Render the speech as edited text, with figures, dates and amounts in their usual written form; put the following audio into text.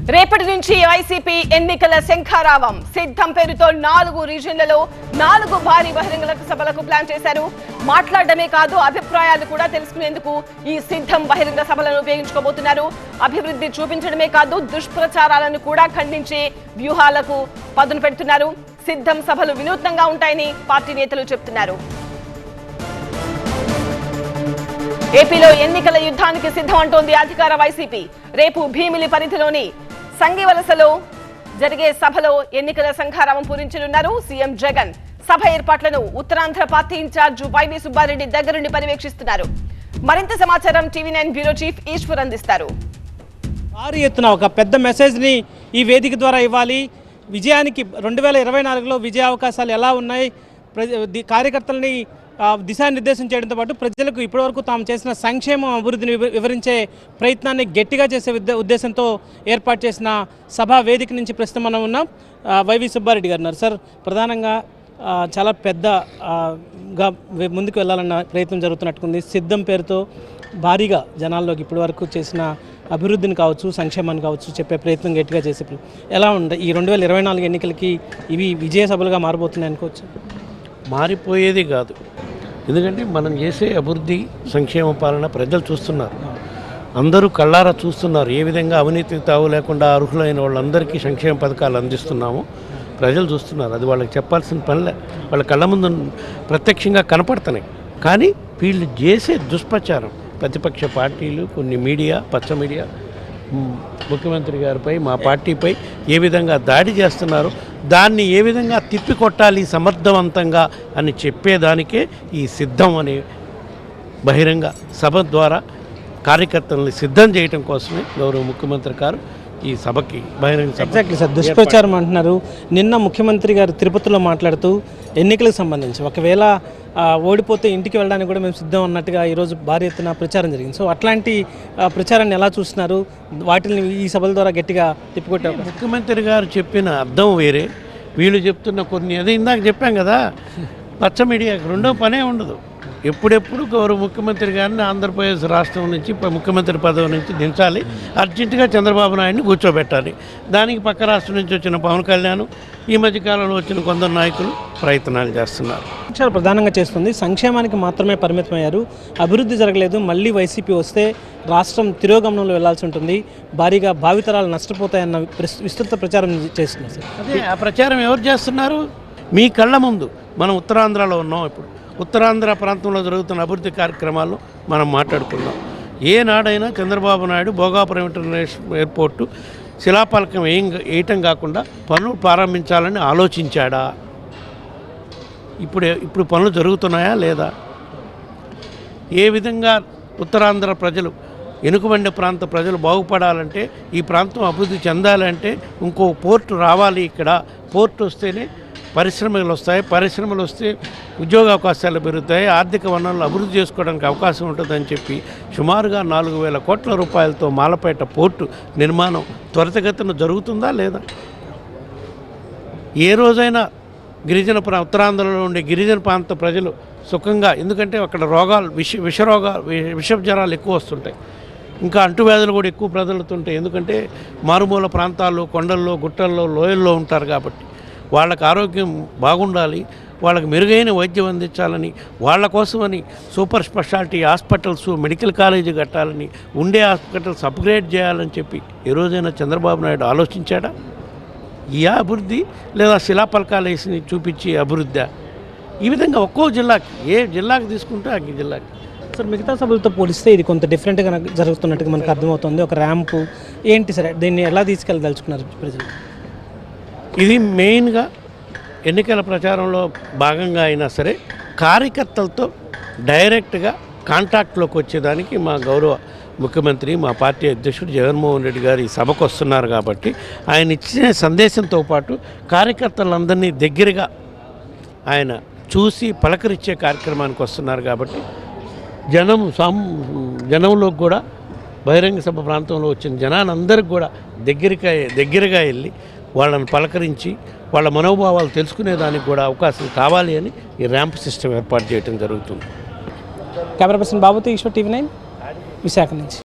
రేపటి నుంచి వైసీపీ ఎన్నికల శంఖారావం సిద్ధం పేరుతో 4 రీజియన్లలో 4 భారీ బహిరంగ సభలకు ప్లాన్ చేశారు. మాట్లాడడమే కాదు అభిప్రాయాలు కూడా తెలుసుకునేందుకు ఈ సిద్ధం బహిరంగ సభలను ఉపయోగించుకోబోతున్నారు. అభివృద్ధి చూపించడమే కాదు దుష్ప్రచారాలను కూడా ఖండించే వ్యూహాలకు పదును పెడుతున్నారు. సిద్ధం సభలు వినూత్నంగా ఉంటాయని పార్టీ నేతలు చెబుతున్నారు. ఏపీలో ఎన్నికల యుద్ధానికి సిద్ధం అంటోంది అధికార వైసీపీ. రేపు భీమిలి పరిధిలోని సంగివలసలో జరిగే సభలో ఎన్నికల సంఘారావం పూరించనున్నారు సీఎం జగన్. సభ ఏర్పాట్లను ఉత్తరాంధ్ర పార్టీ ఇన్ఛార్జ్ వైవి సుబ్బారెడ్డి దగ్గరుండి పర్యవేక్షిస్తున్నారు. మరింత సమాచారం టీవీ9 బ్యూరో చీఫ్ ఈశ్వర్ అందిస్తారు. భారీ ఎత్తున ఒక పెద్ద మెసేజ్ని ఈ వేదిక ద్వారా ఇవ్వాలి. విజయానికి 2024లో విజయ అవకాశాలు ఎలా ఉన్నాయి, కార్యకర్తలని దిశానిర్దేశం చేయడంతో పాటు ప్రజలకు ఇప్పటివరకు తాము చేసిన సంక్షేమం అభివృద్ధిని వివరించే ప్రయత్నాన్ని గట్టిగా చేసే ఉద్దేశంతో ఏర్పాటు చేసిన సభా వేదిక నుంచి ప్రస్తుతం మనం ఉన్నాం. వైవి సుబ్బారెడ్డి గారు ఉన్నారు. సార్, ప్రధానంగా చాలా పెద్దగా ముందుకు వెళ్ళాలన్న ప్రయత్నం జరుగుతున్నట్టుంది. సిద్ధం పేరుతో భారీగా జనాల్లోకి ఇప్పటివరకు చేసిన అభివృద్ధిని కావచ్చు, సంక్షేమాన్ని కావచ్చు చెప్పే ప్రయత్నం గట్టిగా చేసే ఎలా ఉంది ఈ 2024 ఎన్నికలకి ఇవి విజయ సభలుగా మారబోతున్నాయి అనుకోవచ్చు? మారిపోయేది కాదు, ఎందుకంటే మనం చేసే అభివృద్ధి సంక్షేమ పాలన ప్రజలు చూస్తున్నారు, అందరూ కళ్ళారా చూస్తున్నారు. ఏ విధంగా అవినీతి తావు లేకుండా అర్హులైన వాళ్ళందరికీ సంక్షేమ పథకాలు అందిస్తున్నాము ప్రజలు చూస్తున్నారు. అది వాళ్ళకి చెప్పాల్సిన పనిలే, వాళ్ళ కళ్ళ ముందు ప్రత్యక్షంగా కనపడుతున్నాయి. కానీ వీళ్ళు చేసే దుష్ప్రచారం ప్రతిపక్ష పార్టీలు, కొన్ని మీడియా, పచ్చ మీడియా ముఖ్యమంత్రి గారిపై, మా పార్టీపై ఏ విధంగా దాడి చేస్తున్నారు, దాన్ని ఏ విధంగా తిప్పికొట్టాలి సమర్థవంతంగా అని చెప్పేదానికే ఈ సిద్ధం అనే బహిరంగ సభ ద్వారా కార్యకర్తలను సిద్ధం చేయడం కోసమే గౌరవ ముఖ్యమంత్రి గారు ఈ సభకి బహిరంగ సభ. ఎగ్జాక్ట్లీ సార్, దుష్ప్రచారం అంటున్నారు. నిన్న ముఖ్యమంత్రి గారు తిరుపతిలో మాట్లాడుతూ ఎన్నికలకు సంబంధించి ఒకవేళ ఓడిపోతే ఇంటికి వెళ్ళడానికి కూడా మేము సిద్ధం అన్నట్టుగా ఈరోజు భారీ ఎత్తున ప్రచారం జరిగింది. సో అట్లాంటి ప్రచారాన్ని ఎలా చూస్తున్నారు? వాటిని ఈ సభల ద్వారా గట్టిగా తిప్పికొట్టారు. ముఖ్యమంత్రి గారు చెప్పిన అర్థం వేరే, వీళ్ళు చెప్తున్న కొన్ని, అదే ఇందాక చెప్పాం కదా, పచ్చ మీడియాకి రెండో పనే ఉండదు. ఎప్పుడెప్పుడు గౌరవ ముఖ్యమంత్రి గారిని ఆంధ్రప్రదేశ్ రాష్ట్రం నుంచి ముఖ్యమంత్రి పదవి నుంచి దించాలి, అర్జెంటుగా చంద్రబాబు నాయుడిని కూర్చోబెట్టాలి. దానికి పక్క రాష్ట్రం నుంచి వచ్చిన పవన్ కళ్యాణ్, ఈ మధ్యకాలంలో వచ్చిన కొందరు నాయకులు ప్రయత్నాలు చేస్తున్నారు. చాలా ప్రధానంగా చేస్తుంది సంక్షేమానికి మాత్రమే పరిమితమయ్యారు, అభివృద్ధి జరగలేదు. మళ్ళీ వైసీపీ వస్తే రాష్ట్రం తిరోగమనంలో వెళ్లాల్సి ఉంటుంది, భారీగా భావితరాలు నష్టపోతాయన్న విస్తృత ప్రచారం చేస్తున్నారు సార్. అదే ఆ ప్రచారం ఎవరు చేస్తున్నారు? మీ కళ్ళ ముందు. మనం ఉత్తరాంధ్రలో ఉన్నాం. ఇప్పుడు ఉత్తరాంధ్ర ప్రాంతంలో జరుగుతున్న అభివృద్ధి కార్యక్రమాల్లో మనం మాట్లాడుకున్నాం. ఏనాడైనా చంద్రబాబు నాయుడు భోగాపురం ఇంటర్నేషనల్ ఎయిర్పోర్టు శిలాఫలకం వేయటం కాకుండా పనులు ప్రారంభించాలని ఆలోచించాడా? ఇప్పుడు పనులు జరుగుతున్నాయా లేదా? ఏ విధంగా ఉత్తరాంధ్ర ప్రజలు, వెనుకబడిన ప్రాంత ప్రజలు బాగుపడాలంటే, ఈ ప్రాంతం అభివృద్ధి చెందాలంటే ఇంకో పోర్టు రావాలి. ఇక్కడ పోర్టు వస్తేనే పరిశ్రమలు వస్తాయి, పరిశ్రమలు వస్తే ఉద్యోగ అవకాశాలు పెరుగుతాయి, ఆర్థిక వనరులు అభివృద్ధి చేసుకోవడానికి అవకాశం ఉంటుందని చెప్పి సుమారుగా 4,000 కోట్ల రూపాయలతో మాలపేట పోర్టు నిర్మాణం త్వరితగతిన జరుగుతుందా లేదా? ఏ రోజైనా గిరిజన ఉత్తరాంధ్రలో ఉండే గిరిజన ప్రాంత ప్రజలు సుఖంగా, ఎందుకంటే అక్కడ రోగాలు విష జ్వరాలు ఎక్కువ వస్తుంటాయి, ఇంకా అంటువ్యాధులు కూడా ఎక్కువ ప్రజలుతుంటాయి. ఎందుకంటే మారుమూల ప్రాంతాల్లో, కొండల్లో, గుట్టల్లో, లోయల్లో ఉంటారు కాబట్టి వాళ్ళకి ఆరోగ్యం బాగుండాలి, వాళ్ళకి మెరుగైన వైద్యం అందించాలని, వాళ్ళ కోసమని super speciality hospitals, medical college కట్టాలని, ఉండే హాస్పిటల్స్ అప్గ్రేడ్ చేయాలని చెప్పి ఏ రోజైనా చంద్రబాబు నాయుడు ఆలోచించాడా? ఈ అభివృద్ధి లేదా శిలాఫలకాలు వేసి చూపించి అభివృద్ధి? ఈ విధంగా ఒక్కో జిల్లాకి, ఏ జిల్లాకి తీసుకుంటే ఆ జిల్లాకి. సార్, మిగతా సభలతో పోలిస్తే ఇది కొంత డిఫరెంట్గా జరుగుతున్నట్టుగా మనకు అర్థమవుతుంది. ఒక ర్యాంపు ఏంటి సార్, దీన్ని ఎలా తీసుకెళ్ళదలుచుకున్నారు ప్రజలు? ఇది మెయిన్గా ఎన్నికల ప్రచారంలో భాగంగా అయినా సరే కార్యకర్తలతో డైరెక్ట్గా కాంటాక్ట్లోకి వచ్చేదానికి మా గౌరవ ముఖ్యమంత్రి, మా పార్టీ అధ్యక్షుడు జగన్మోహన్ రెడ్డి గారు ఈ సభకు వస్తున్నారు కాబట్టి ఆయన ఇచ్చిన సందేశంతో పాటు కార్యకర్తలందరినీ దగ్గరగా ఆయన చూసి పలకరించే కార్యక్రమానికి వస్తున్నారు కాబట్టి జనంలోకి కూడా, బహిరంగ సభ ప్రాంతంలో వచ్చిన జనానందరికి కూడా దగ్గరగా వెళ్ళి వాళ్ళని పలకరించి వాళ్ళ మనోభావాలు తెలుసుకునేదానికి కూడా అవకాశం కావాలి అని ఈ ర్యాంప్ సిస్టమ్ ఏర్పాటు చేయడం జరుగుతుంది. కెమెరా పర్సన్ బాబుతో ఈశ్వర్, టీవీ9 విశాఖ నుంచి.